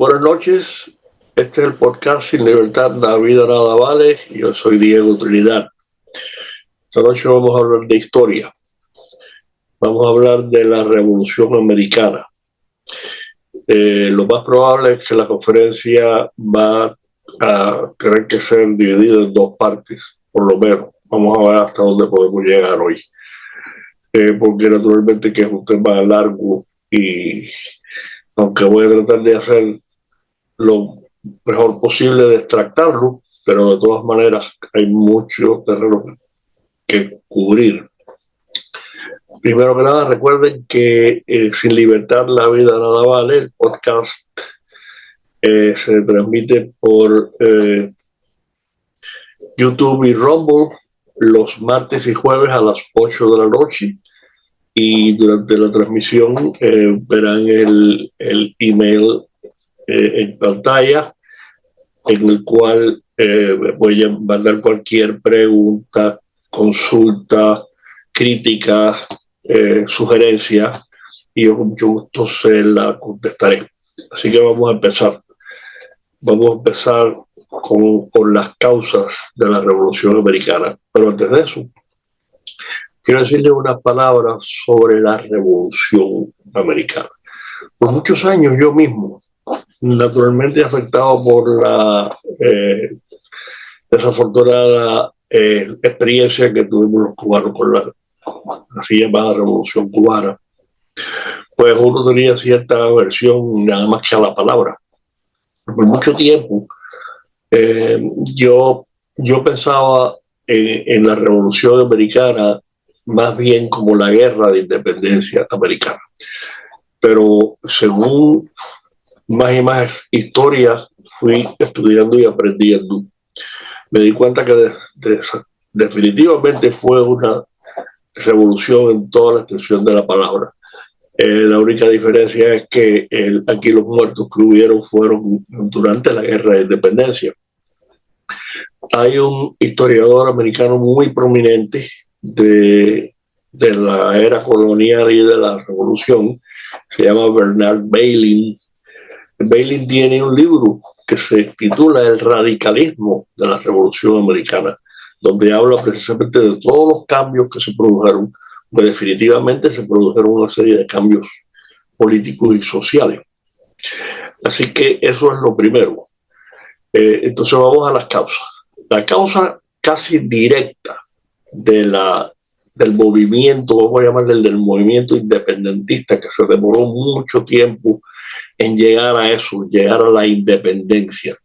Buenas noches, este es el podcast Sin Libertad la vida nada vale. Yo soy Diego Trinidad. Esta noche vamos a hablar de historia. Vamos a hablar de la Revolución Americana. Lo más probable es que la conferencia va a tener que ser dividida en dos partes, por lo menos. Vamos a ver hasta dónde podemos llegar hoy. Porque naturalmente que es un tema largo y aunque voy a tratar de hacer lo mejor posible de extractarlo, pero de todas maneras hay mucho terreno que cubrir. Primero que nada, recuerden que Sin Libertad la vida nada vale, el podcast se transmite por YouTube y Rumble los martes y jueves a las 8 de la noche, y durante la transmisión verán el email en pantalla, en el cual voy a mandar cualquier pregunta, consulta, crítica, sugerencia, y yo con mucho gusto se la contestaré. Así que vamos a empezar. Vamos a empezar con las causas de la Revolución Americana. Pero antes de eso, quiero decirles unas palabras sobre la Revolución Americana. Por muchos años yo mismo, naturalmente afectado por la desafortunada experiencia que tuvimos los cubanos con la así llamada Revolución Cubana, pues uno tenía cierta aversión nada más que a la palabra. Por mucho tiempo yo pensaba en la Revolución Americana más bien como la guerra de independencia americana. Pero según más y más historias fui estudiando y aprendiendo, me di cuenta que definitivamente fue una revolución en toda la extensión de la palabra. La única diferencia es que aquí los muertos que hubieron fueron durante la guerra de independencia. Hay un historiador americano muy prominente de la era colonial y de la revolución, se llama Bernard Bailyn. Bailyn tiene un libro que se titula El radicalismo de la Revolución Americana, donde habla precisamente de todos los cambios que se produjeron, que definitivamente se produjeron una serie de cambios políticos y sociales. Así que eso es lo primero. Entonces vamos a las causas. La causa casi directa del movimiento, vamos a llamarle del movimiento independentista, que se demoró mucho tiempo en llegar a eso, llegar a la independencia.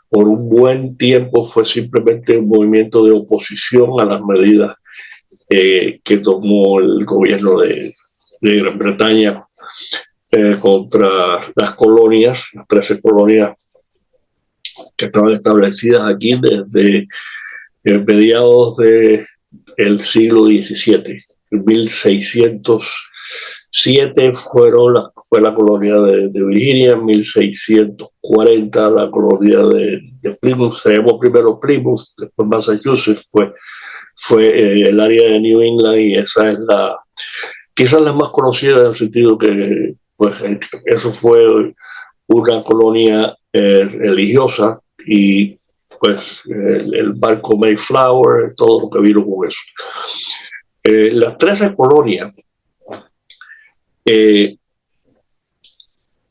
Por un buen tiempo fue simplemente un movimiento de oposición a las medidas que tomó el gobierno de Gran Bretaña contra las colonias, las 13 colonias que estaban establecidas aquí desde mediados del siglo XVII. En 1607 fue la colonia de Virginia, en 1640 la colonia de Plymouth, se llamó primero Plymouth, después Massachusetts, fue el área de New England, y esa es quizás la más conocida en el sentido que pues, eso fue una colonia religiosa, y pues el barco Mayflower, todo lo que vino con eso. Las 13 colonias,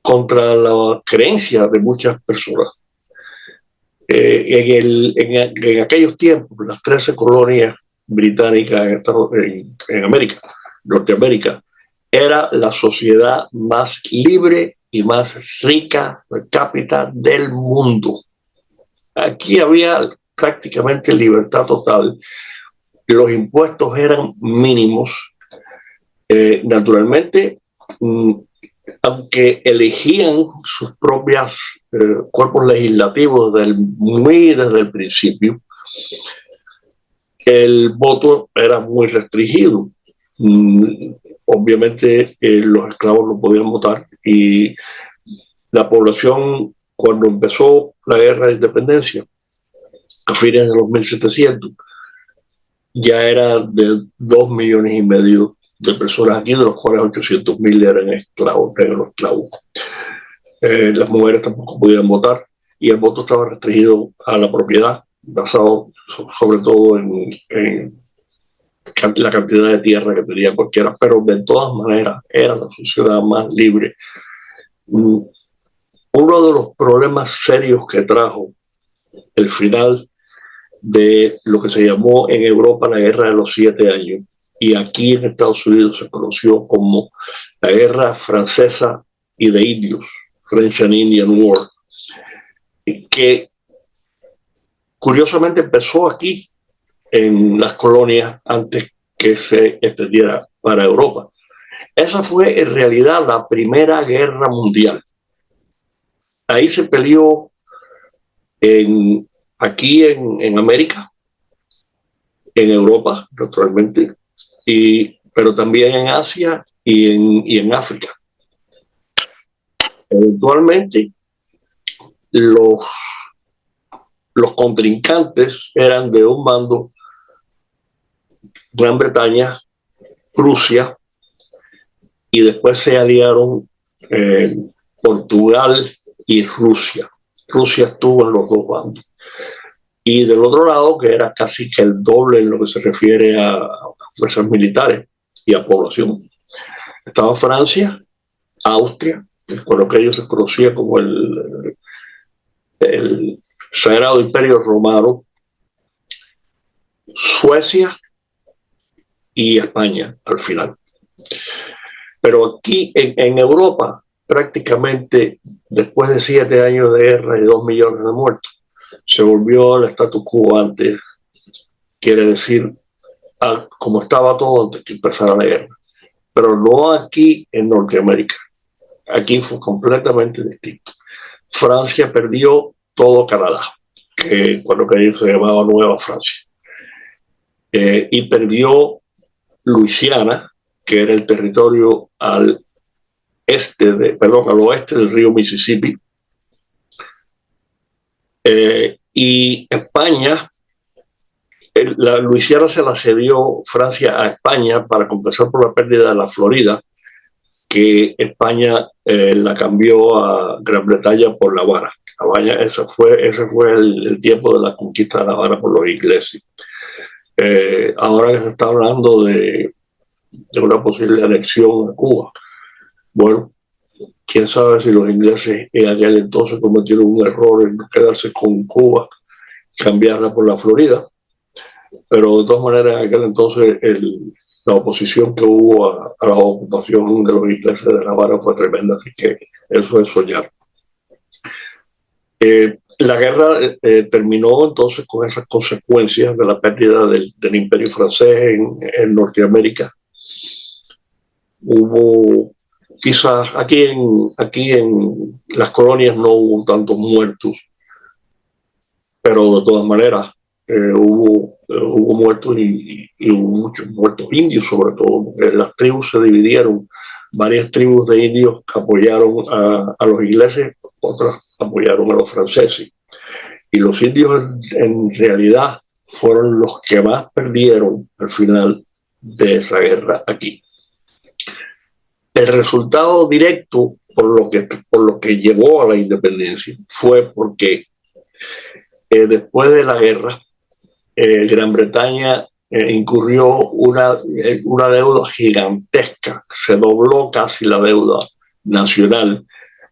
contra la creencia de muchas personas, en aquellos tiempos, las 13 colonias británicas en América, Norteamérica, era la sociedad más libre y más rica per cápita del mundo. Aquí había prácticamente libertad total. Los impuestos eran mínimos. Naturalmente, aunque elegían sus propios cuerpos legislativos desde el principio, el voto era muy restringido. Obviamente los esclavos no podían votar, y la población, cuando empezó la guerra de independencia a fines de los 1700, ya era de 2,5 millones de personas aquí, de los cuales 800,000 eran esclavos, negros esclavos. las mujeres tampoco podían votar y el voto estaba restringido a la propiedad, basado sobre todo en la cantidad de tierra que tenía cualquiera, pero de todas maneras era la sociedad más libre. Uno de los problemas serios que trajo el final de lo que se llamó en Europa la Guerra de los 7 años, y aquí en Estados Unidos se conoció como la Guerra Francesa y de Indios, French and Indian War, que curiosamente empezó aquí en las colonias antes que se extendiera para Europa. Esa fue en realidad la primera guerra mundial. Ahí se peleó aquí en América, en Europa, naturalmente, pero también en Asia y en África. Eventualmente, los contrincantes eran de un bando Gran Bretaña, Prusia, y después se aliaron Portugal y Rusia. Rusia estuvo en los dos bandos. Y del otro lado, que era casi que el doble en lo que se refiere a fuerzas militares y a población, estaba Francia, Austria, con lo que ellos se conocía como el Sagrado Imperio Romano, Suecia y España al final. Pero aquí en Europa, prácticamente después de 7 años de guerra y 2 millones de muertos, se volvió al status quo antes, quiere decir, como estaba todo antes que empezara la guerra. Pero no aquí en Norteamérica. Aquí fue completamente distinto. Francia perdió todo Canadá, que cuando se llamaba Nueva Francia, y perdió Luisiana, que era el territorio al oeste del río Mississippi, y España, la Luisiana se la cedió Francia a España para compensar por la pérdida de la Florida, que España la cambió a Gran Bretaña por La Habana. Ese fue el tiempo de la conquista de La Habana por los ingleses. Ahora que se está hablando de una posible anexión a Cuba, bueno, quién sabe si los ingleses en aquel entonces cometieron un error en no quedarse con Cuba, cambiarla por la Florida, pero de todas maneras en aquel entonces la oposición que hubo a la ocupación de los ingleses de La Habana fue tremenda, así que eso es soñar. La guerra terminó entonces con esas consecuencias de la pérdida del imperio francés en Norteamérica. Hubo, quizás aquí en las colonias no hubo tantos muertos, pero de todas maneras hubo muertos y hubo muchos muertos indios, sobre todo, porque las tribus se dividieron. Varias tribus de indios que apoyaron a los ingleses, otras apoyaron a los franceses. Y los indios en realidad fueron los que más perdieron al final de esa guerra aquí. El resultado directo por lo que llevó a la independencia fue porque después de la guerra, Gran Bretaña incurrió una deuda gigantesca, se dobló casi la deuda nacional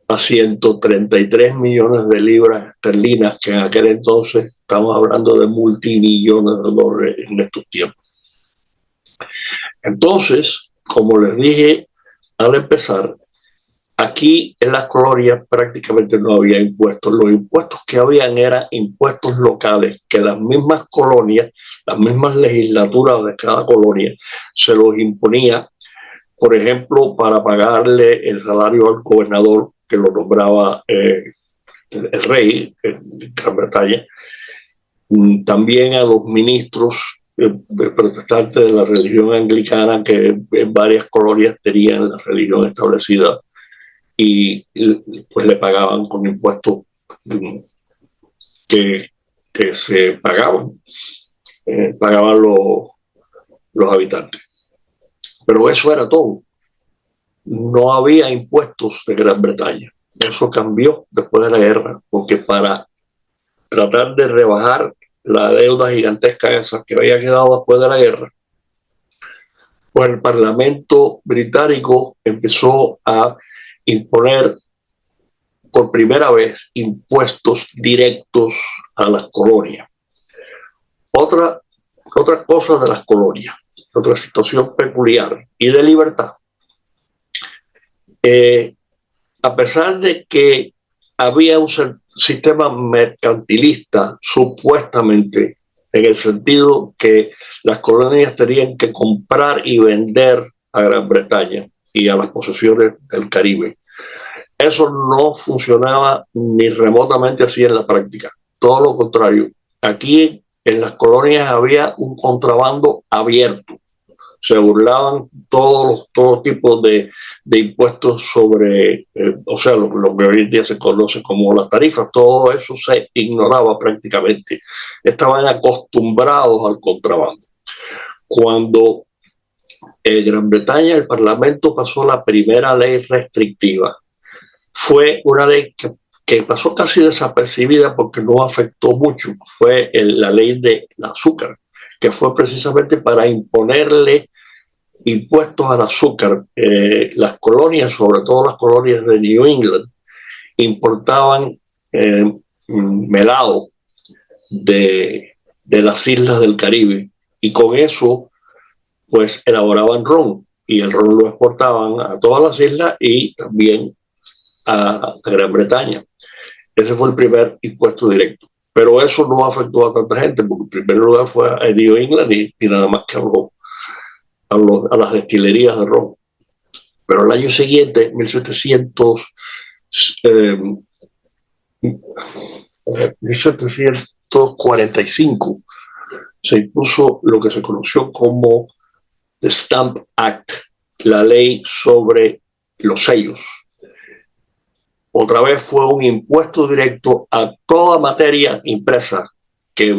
a 133 millones de libras esterlinas, que en aquel entonces estamos hablando de multimillones de dólares en estos tiempos. Entonces, como les dije al empezar, aquí en las colonias prácticamente no había impuestos. Los impuestos que habían eran impuestos locales, que las mismas colonias, las mismas legislaturas de cada colonia se los imponía, por ejemplo, para pagarle el salario al gobernador, que lo nombraba el rey en Gran Bretaña, también a los ministros protestantes de la religión anglicana, que en varias colonias tenían la religión establecida, y pues le pagaban con impuestos que se pagaban los habitantes. Pero eso era todo. No había impuestos de Gran Bretaña. eso cambió después de la guerra, porque para tratar de rebajar la deuda gigantesca esa que había quedado después de la guerra, pues el Parlamento británico empezó a imponer por primera vez impuestos directos a las colonias. Otra cosa de las colonias, otra situación peculiar y de libertad. A pesar de que había un sistema mercantilista, supuestamente, en el sentido que las colonias tenían que comprar y vender a Gran Bretaña y a las posesiones del Caribe. Eso no funcionaba ni remotamente así en la práctica. Todo lo contrario. Aquí en las colonias había un contrabando abierto. Se burlaban todo tipo de impuestos sobre, o sea, lo que hoy en día se conoce como las tarifas, todo eso se ignoraba prácticamente. Estaban acostumbrados al contrabando. Cuando en Gran Bretaña el Parlamento pasó la primera ley restrictiva, fue una ley que pasó casi desapercibida porque no afectó mucho, fue la ley del azúcar, que fue precisamente para imponerle impuestos al azúcar. Las colonias, sobre todo las colonias de New England, importaban melado de las islas del Caribe y con eso pues elaboraban ron y el ron lo exportaban a todas las islas y también a Gran Bretaña. Ese fue el primer impuesto directo. Pero eso no afectó a tanta gente, porque en primer lugar fue a New England y nada más que a las destilerías de ron. Pero el año siguiente, 1745, se impuso lo que se conoció como The Stamp Act, la ley sobre los sellos. Otra vez fue un impuesto directo a toda materia impresa que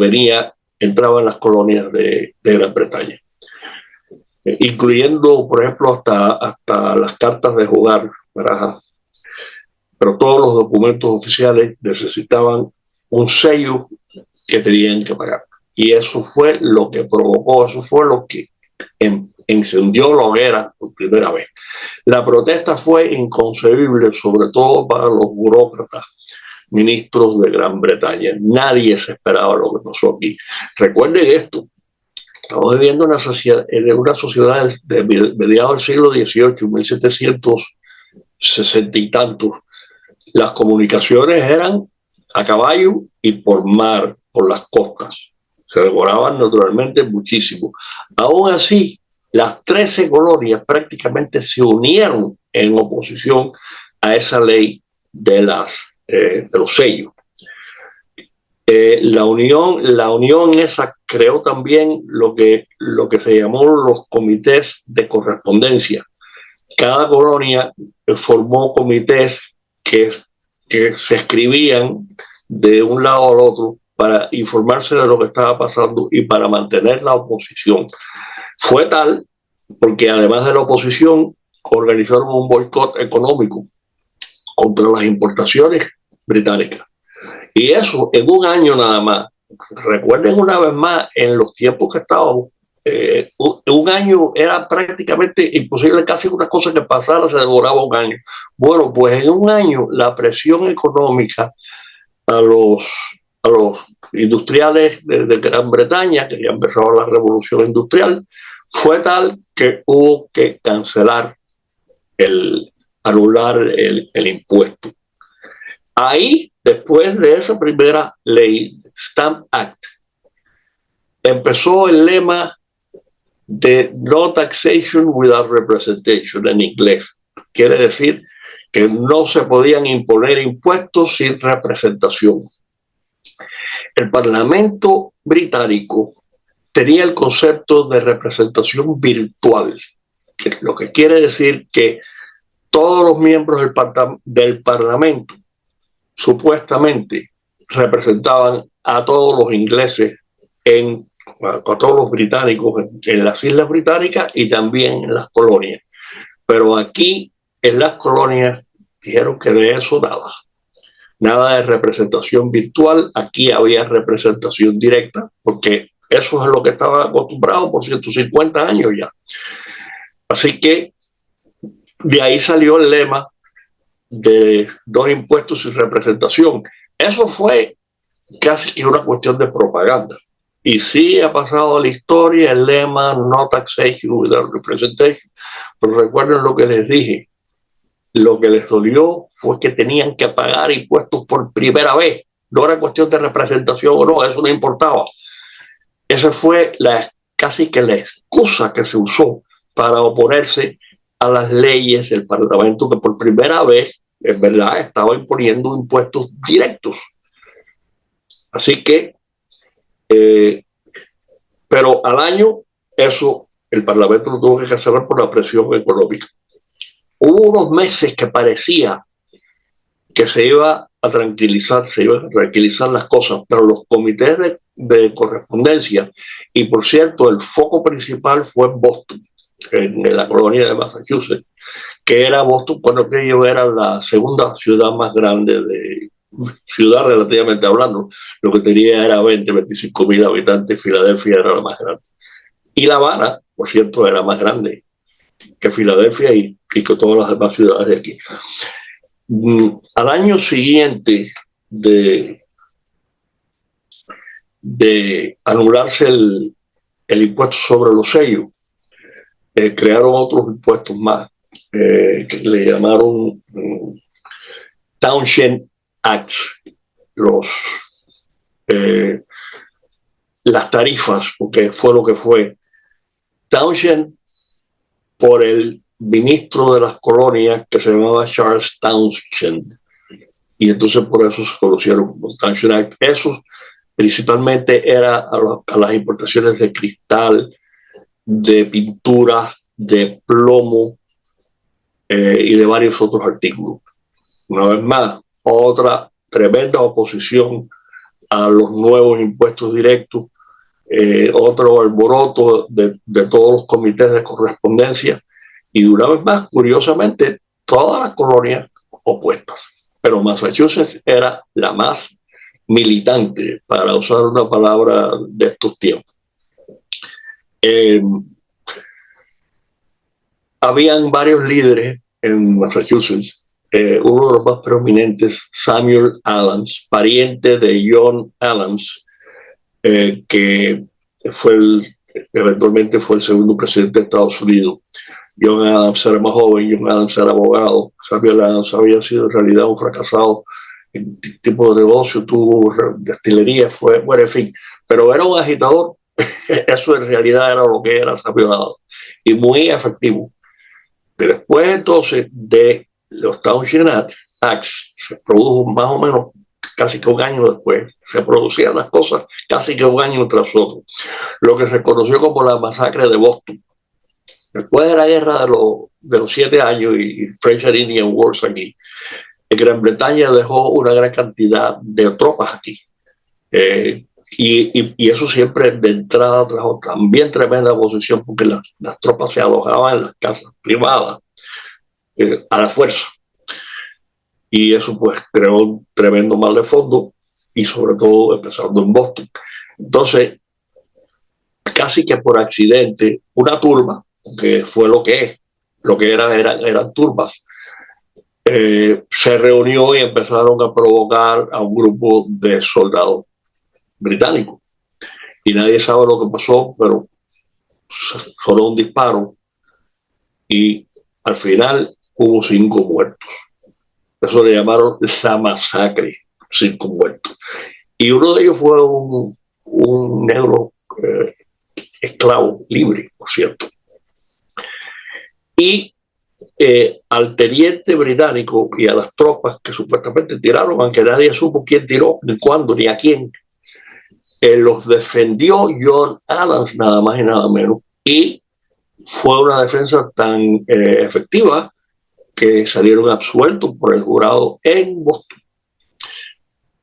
entraba en las colonias de Gran Bretaña, incluyendo, por ejemplo, hasta las cartas de jugar, ¿verdad? Pero todos los documentos oficiales necesitaban un sello que tenían que pagar. Y eso fue lo que provocó, eso fue lo que encendió la hoguera por primera vez. La protesta fue inconcebible, sobre todo para los burócratas, ministros de Gran Bretaña. Nadie se esperaba lo que pasó aquí. Recuerden esto, estamos viviendo en una sociedad de mediados del siglo XVIII, 1760 y tantos. Las comunicaciones eran a caballo y por mar, por las costas. Se demoraban naturalmente muchísimo. Aún así, las 13 colonias prácticamente se unieron en oposición a esa ley de los sellos. La unión esa creó también lo que se llamó los comités de correspondencia. Cada colonia formó comités que se escribían de un lado al otro para informarse de lo que estaba pasando y para mantener la oposición. Fue tal porque además de la oposición organizaron un boicot económico contra las importaciones británicas. Y eso en un año nada más. Recuerden una vez más, en los tiempos que estábamos, un año era prácticamente imposible, casi una cosa que pasara se demoraba un año. Bueno, pues en un año la presión económica a los industriales de Gran Bretaña, que ya empezaba la revolución industrial, fue tal que hubo que anular el impuesto. Ahí, después de esa primera ley, Stamp Act, empezó el lema de No Taxation Without Representation en inglés. Quiere decir que no se podían imponer impuestos sin representación. El Parlamento británico tenía el concepto de representación virtual, lo que quiere decir que todos los miembros del Parlamento supuestamente representaban a todos los ingleses, a todos los británicos en las Islas Británicas y también en las colonias. Pero aquí, en las colonias, dijeron que de eso nada. Nada de representación virtual, aquí había representación directa, porque eso es lo que estaba acostumbrado por 150 años ya. Así que de ahí salió el lema de 2 impuestos y representación. Eso fue casi que una cuestión de propaganda. Y sí ha pasado a la historia el lema no taxation without representation. Pero recuerden lo que les dije. Lo que les dolió fue que tenían que pagar impuestos por primera vez. No era cuestión de representación o no, eso no importaba. Esa fue casi que la excusa que se usó para oponerse a las leyes del Parlamento, que por primera vez, en verdad, estaba imponiendo impuestos directos. Así que, pero al año, eso el Parlamento lo tuvo que cancelar por la presión económica. Hubo unos meses que parecía que se iban a tranquilizar las cosas, pero los comités de correspondencia, y por cierto, el foco principal fue en Boston, en la colonia de Massachusetts, que era Boston, cuando aquello era la segunda ciudad más grande ciudad relativamente hablando, lo que tenía era 25 mil habitantes, Filadelfia era la más grande. Y La Habana, por cierto, era más grande que Filadelfia y que todas las demás ciudades de aquí. Al año siguiente de anularse el impuesto sobre los sellos, crearon otros impuestos más que le llamaron Townshend Acts, las tarifas, porque fue lo que fue. Townshend por el ministro de las colonias que se llamaba Charles Townshend, y entonces por eso se conocieron como Townshend Act. Eso principalmente era a las importaciones de cristal, de pintura, de plomo y de varios otros artículos. Una vez más, otra tremenda oposición a los nuevos impuestos directos, otro alboroto de todos los comités de correspondencia, y una vez más, curiosamente, todas las colonias opuestas. Pero Massachusetts era la más militante, para usar una palabra de estos tiempos. Habían varios líderes en Massachusetts. Uno de los más prominentes, Samuel Adams, pariente de John Adams, que eventualmente fue el segundo presidente de Estados Unidos. John Adams era más joven, John Adams era abogado. Samuel Adams había sido en realidad un fracasado en tipo de negocio, tuvo destilería, bueno, en fin, pero era un agitador. Eso en realidad era lo que era Samuel Adams, y muy efectivo. Pero después entonces de los Townshend Acts, se produjo más o menos casi que un año después, se producían las cosas casi que un año tras otro, lo que se conoció como la masacre de Boston. Después de la guerra de los 7 años y French and Indian Wars aquí, Gran Bretaña dejó una gran cantidad de tropas aquí. Y eso siempre de entrada trajo también tremenda oposición, porque las tropas se alojaban en las casas privadas a la fuerza. Y eso pues creó un tremendo mal de fondo, y sobre todo empezando en Boston. Entonces, casi que por accidente, una turba, que fue lo que eran turbas, se reunió y empezaron a provocar a un grupo de soldados británicos. Y nadie sabe lo que pasó, pero solo un disparo y al final hubo 5 muertos. Eso le llamaron la masacre, 5 muertos. Y uno de ellos fue un negro esclavo, libre, por cierto. Y al teniente británico y a las tropas que supuestamente tiraron, aunque nadie supo quién tiró, ni cuándo, ni a quién, los defendió John Adams, nada más y nada menos, y fue una defensa tan efectiva que salieron absueltos por el jurado en Boston.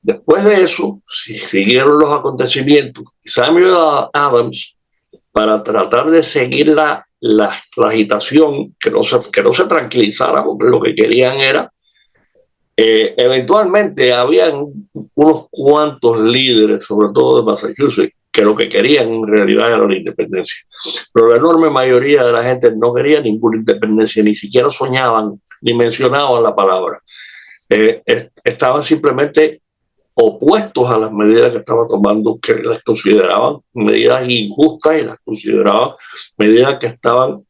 Después de eso, siguieron los acontecimientos. Samuel Adams, para tratar de seguir la agitación, que no se tranquilizara, porque lo que querían era Eventualmente habían unos cuantos líderes, sobre todo de Massachusetts, que lo que querían en realidad era la independencia. Pero la enorme mayoría de la gente no quería ninguna independencia, ni siquiera soñaban, ni mencionaban la palabra. Estaban simplemente opuestos a las medidas que estaban tomando, que las consideraban medidas injustas y las consideraban medidas que estaban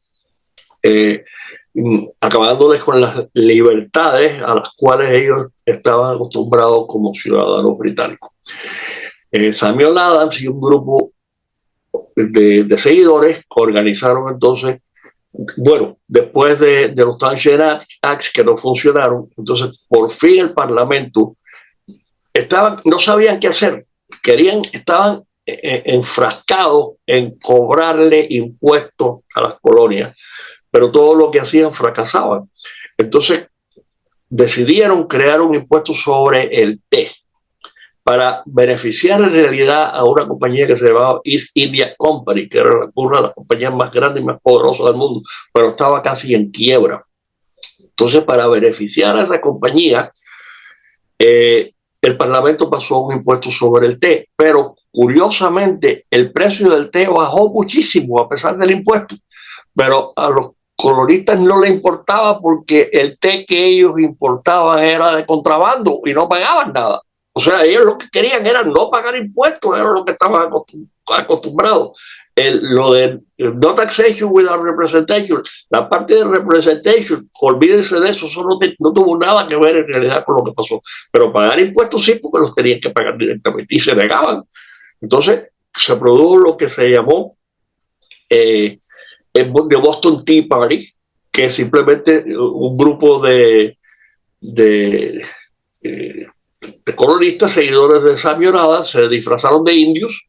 acabándoles con las libertades a las cuales ellos estaban acostumbrados como ciudadanos británicos. Samuel Adams y un grupo de seguidores organizaron entonces, bueno, después de los Townshend Acts que no funcionaron, entonces por fin el Parlamento no sabían qué hacer, estaban enfrascados en cobrarle impuestos a las colonias, pero todo lo que hacían fracasaban. Entonces decidieron crear un impuesto sobre el té para beneficiar en realidad a una compañía que se llamaba East India Company, que era una de las compañías más grandes y más poderosas del mundo, pero estaba casi en quiebra. Entonces, para beneficiar a esa compañía, el Parlamento pasó un impuesto sobre el té, pero curiosamente el precio del té bajó muchísimo a pesar del impuesto, pero a los colonistas no les importaba porque el té que ellos importaban era de contrabando y no pagaban nada. O sea, ellos lo que querían era no pagar impuestos, era lo que estaban acostumbrados. Lo de no taxation without representation, la parte de representation, olvídense de eso, eso no tuvo nada que ver en realidad con lo que pasó. Pero pagar impuestos sí, porque los tenían que pagar directamente y se negaban. Entonces se produjo lo que se llamó de Boston Tea Party, que es simplemente un grupo de colonistas, seguidores de Samuel Adams, se disfrazaron de indios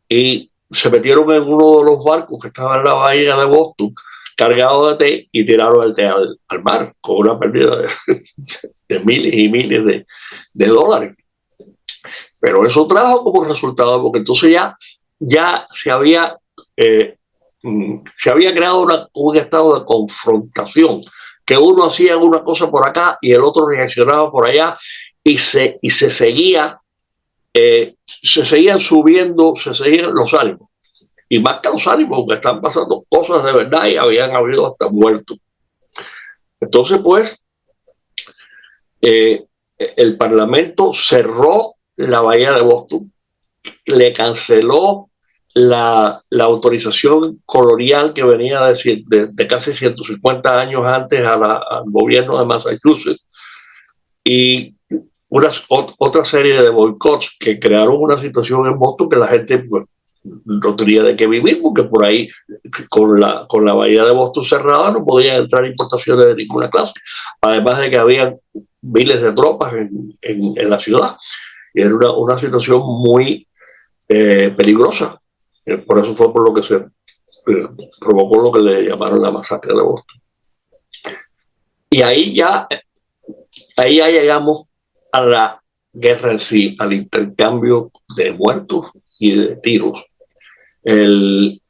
y se metieron en uno de los barcos que estaba en la bahía de Boston, cargado de té, y tiraron el té al mar, con una pérdida de miles y miles de dólares. Pero eso trajo como resultado, porque entonces ya se había creado un estado de confrontación, que uno hacía una cosa por acá y el otro reaccionaba por allá, y se seguían subiendo, se seguían los ánimos. Y más que los ánimos, porque están pasando cosas de verdad y habían habido hasta muertos. Entonces, pues, el Parlamento cerró la bahía de Boston, le canceló la autorización colonial que venía de casi 150 años antes al gobierno de Massachusetts, y otra serie de boicots que crearon una situación en Boston que la gente pues, no tenía de qué vivir, porque por ahí con la bahía de Boston cerrada no podían entrar importaciones de ninguna clase, además de que había miles de tropas en la ciudad, y era una situación muy peligrosa. Por eso fue por lo que se provocó lo que le llamaron la masacre de Boston. Y ahí ya llegamos a la guerra en sí, al intercambio de muertos y de tiros. El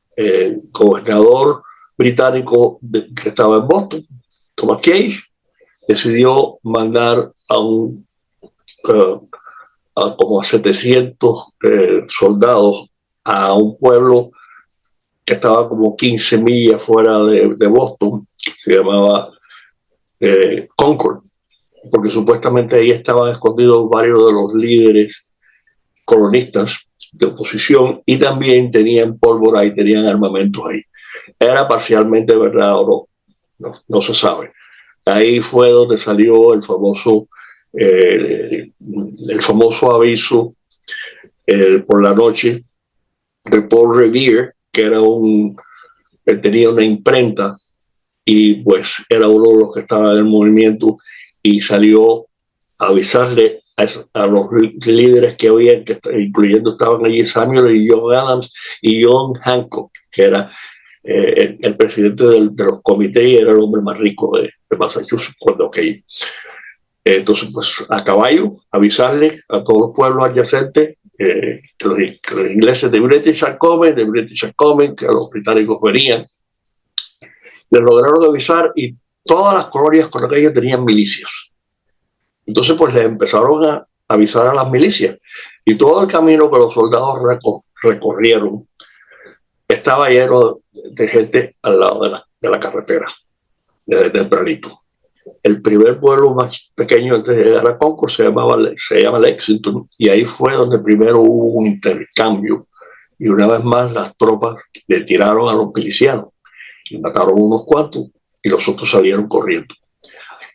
gobernador británico que estaba en Boston, Thomas Cage, decidió mandar como a 700 soldados a un pueblo que estaba como 15 millas fuera de Boston, se llamaba Concord, porque supuestamente ahí estaban escondidos varios de los líderes colonistas de oposición, y también tenían pólvora y tenían armamentos ahí. Era parcialmente verdad o no se sabe. Ahí fue donde salió el famoso aviso por la noche de Paul Revere, que era tenía una imprenta y pues era uno de los que estaba en el movimiento, y salió a avisarle a los líderes que había, incluyendo estaban allí Samuel y John Adams y John Hancock, que era el presidente de los comités y era el hombre más rico de Massachusetts cuando aquello. Entonces, pues a caballo, avisarle a todos los pueblos adyacentes que los ingleses de British are coming, que los británicos venían. Les lograron avisar, y todas las colonias con aquello tenían milicias. Entonces, pues les empezaron a avisar a las milicias. Y todo el camino que los soldados recorrieron estaba lleno de gente al lado de la carretera, desde tempranito. El primer pueblo más pequeño antes de llegar a Concord se llama Lexington, y ahí fue donde primero hubo un intercambio. Y una vez más las tropas le tiraron a los milicianos, y mataron unos cuantos, y los otros salieron corriendo.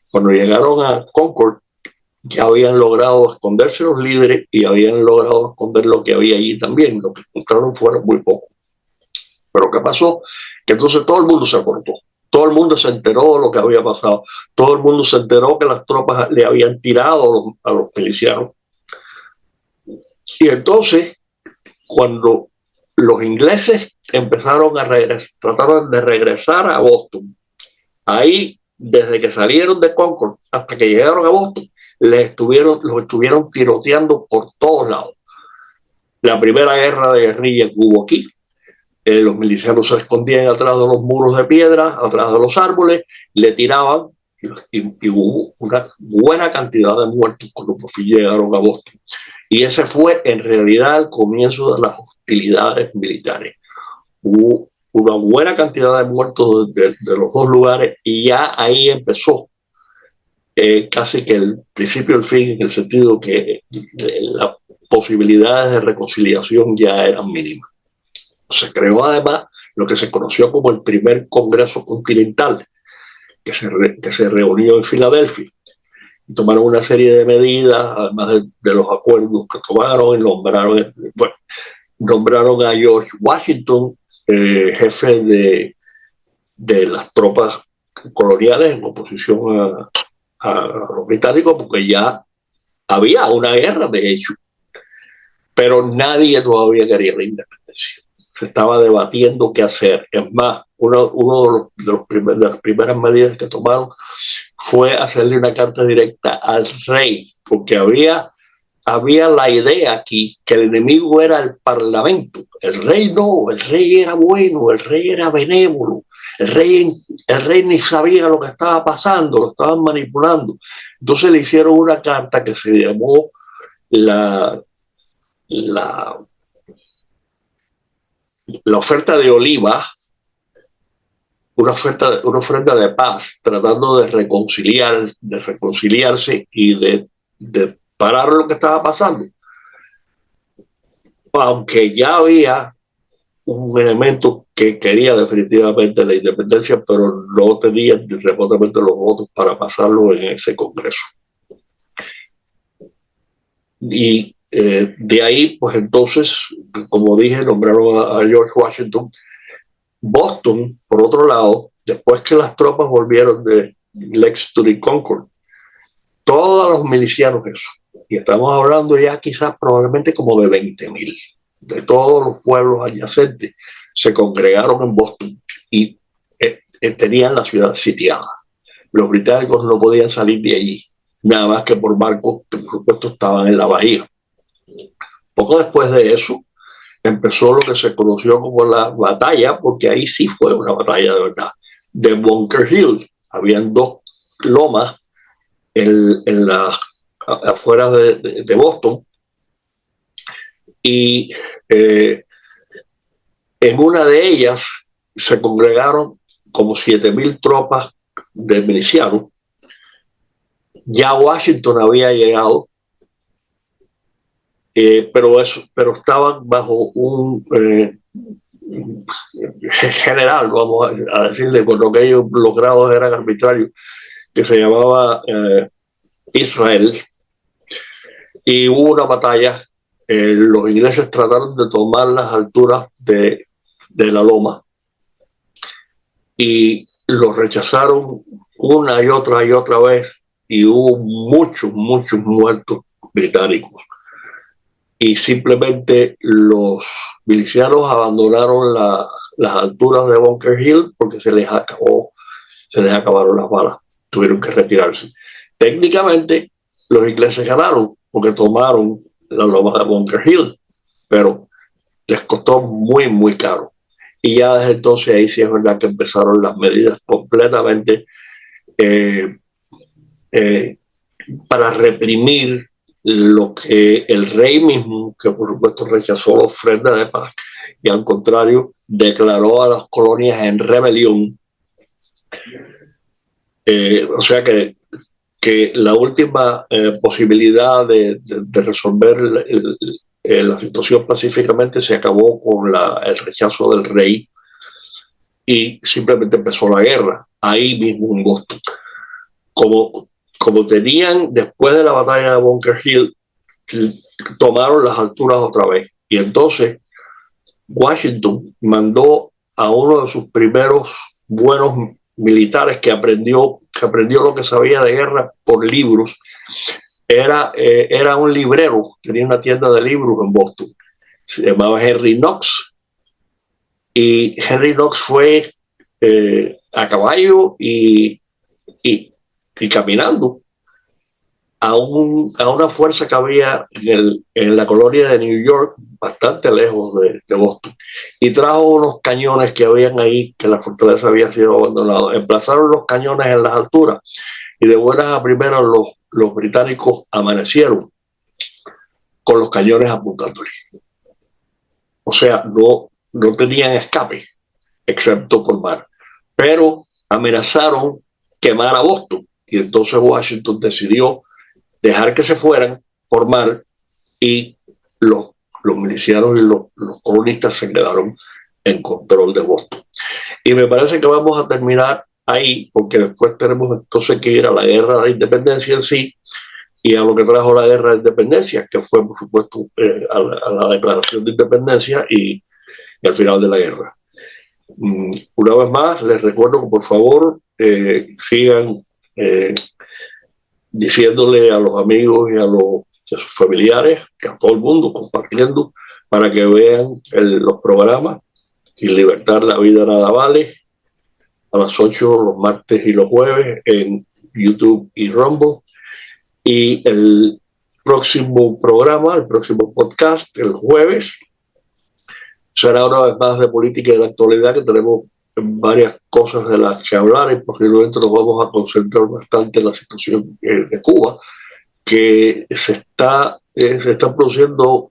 Cuando llegaron a Concord, ya habían logrado esconderse los líderes y habían logrado esconder lo que había allí también. Lo que encontraron fueron muy pocos. Pero ¿qué pasó? Que entonces todo el mundo se acortó. Todo el mundo se enteró de lo que había pasado. Todo el mundo se enteró que las tropas le habían tirado a los milicianos. Y entonces, cuando los ingleses empezaron a regresar, trataron de regresar a Boston, ahí, desde que salieron de Concord hasta que llegaron a Boston, los estuvieron tiroteando por todos lados. La primera guerra de guerrilla que hubo aquí, los milicianos se escondían atrás de los muros de piedra, atrás de los árboles, le tiraban y hubo una buena cantidad de muertos cuando por fin llegaron a Boston. Y ese fue en realidad el comienzo de las hostilidades militares. Hubo una buena cantidad de muertos de los dos lugares y ya ahí empezó casi que el principio y el fin, en el sentido que las posibilidades de reconciliación ya eran mínimas. Se creó además lo que se conoció como el primer Congreso Continental, que se reunió en Filadelfia. Y tomaron una serie de medidas, además de los acuerdos que tomaron, y nombraron a George Washington jefe de las tropas coloniales en oposición a los británicos, porque ya había una guerra, de hecho, pero nadie todavía quería la independencia. Se estaba debatiendo qué hacer. Es más, uno de las primeras medidas que tomaron fue hacerle una carta directa al rey, porque había la idea aquí que el enemigo era el parlamento. El rey no, el rey era bueno, el rey era benévolo, el rey ni sabía lo que estaba pasando, lo estaban manipulando. Entonces le hicieron una carta que se llamó la oferta de Oliva, una ofrenda de paz, tratando de reconciliarse y de parar lo que estaba pasando. Aunque ya había un elemento que quería definitivamente la independencia, pero no tenía remotamente los votos para pasarlo en ese Congreso. Y de ahí, pues entonces, como dije, nombraron a George Washington. Boston, por otro lado, después que las tropas volvieron de Lexington y Concord, todos los milicianos, eso, y estamos hablando ya quizás probablemente como de 20,000, de todos los pueblos adyacentes, se congregaron en Boston y tenían la ciudad sitiada. Los británicos no podían salir de allí, nada más que por barcos que por supuesto estaban en la bahía. Poco después de eso, empezó lo que se conoció como la batalla, porque ahí sí fue una batalla de verdad, de Bunker Hill. Habían dos lomas afuera de Boston, y en una de ellas se congregaron como 7,000 tropas de milicianos. Ya Washington había llegado, pero estaban bajo un general, vamos a decirle, por lo que ellos logrados eran arbitrarios, que se llamaba Israel, y hubo una batalla. Los ingleses trataron de tomar las alturas de la loma y los rechazaron una y otra vez, y hubo muchos muertos británicos. Y simplemente los milicianos abandonaron las alturas de Bunker Hill porque se les acabaron las balas, tuvieron que retirarse. Técnicamente los ingleses ganaron porque tomaron la loma de Bunker Hill, pero les costó muy caro. Y ya desde entonces ahí sí es verdad que empezaron las medidas completamente para reprimir lo que el rey mismo, que por supuesto rechazó la ofrenda de paz y al contrario declaró a las colonias en rebelión. O sea que la última posibilidad de resolver la situación pacíficamente se acabó con el rechazo del rey y simplemente empezó la guerra, ahí mismo en Boston. Como tenían, después de la batalla de Bunker Hill, tomaron las alturas otra vez. Y entonces Washington mandó a uno de sus primeros buenos militares que aprendió lo que sabía de guerra por libros. Era un librero, tenía una tienda de libros en Boston. Se llamaba Henry Knox. Y Henry Knox fue a caballo y caminando a una fuerza que había en la colonia de New York, bastante lejos de Boston, y trajo unos cañones que habían ahí, que la fortaleza había sido abandonada. Emplazaron los cañones en las alturas y de buenas a primeras los británicos amanecieron con los cañones apuntándoles. O sea, no tenían escape, excepto por mar. Pero amenazaron quemar a Boston. Y entonces Washington decidió dejar que se fueran por mar y los milicianos y los colonistas se quedaron en control de Boston. Y me parece que vamos a terminar ahí, porque después tenemos entonces que ir a la guerra de independencia en sí y a lo que trajo la guerra de independencia, que fue, por supuesto, a la declaración de independencia y al final de la guerra. Una vez más, les recuerdo que por favor sigan diciéndole a los amigos y a sus familiares, que a todo el mundo, compartiendo, para que vean los programas y Libertad, la vida nada vale, a las 8 los martes y los jueves en YouTube y Rumble. Y el próximo programa, el próximo podcast, el jueves, será una vez más de política y de actualidad, que tenemos varias cosas de las que hablar y posiblemente nos vamos a concentrar bastante en la situación de Cuba, que se están produciendo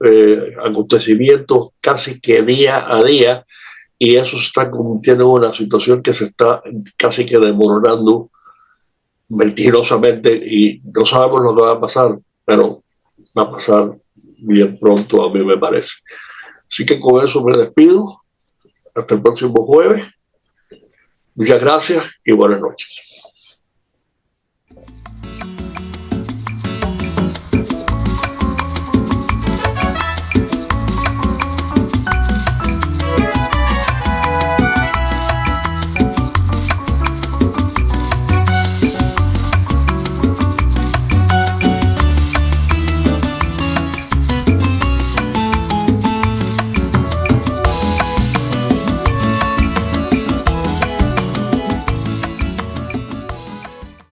acontecimientos casi que día a día y eso se está convirtiendo en una situación que se está casi que desmoronando vertiginosamente y no sabemos lo que va a pasar, pero va a pasar bien pronto, a mí me parece. Así que con eso me despido. Hasta el próximo jueves. Muchas gracias y buenas noches.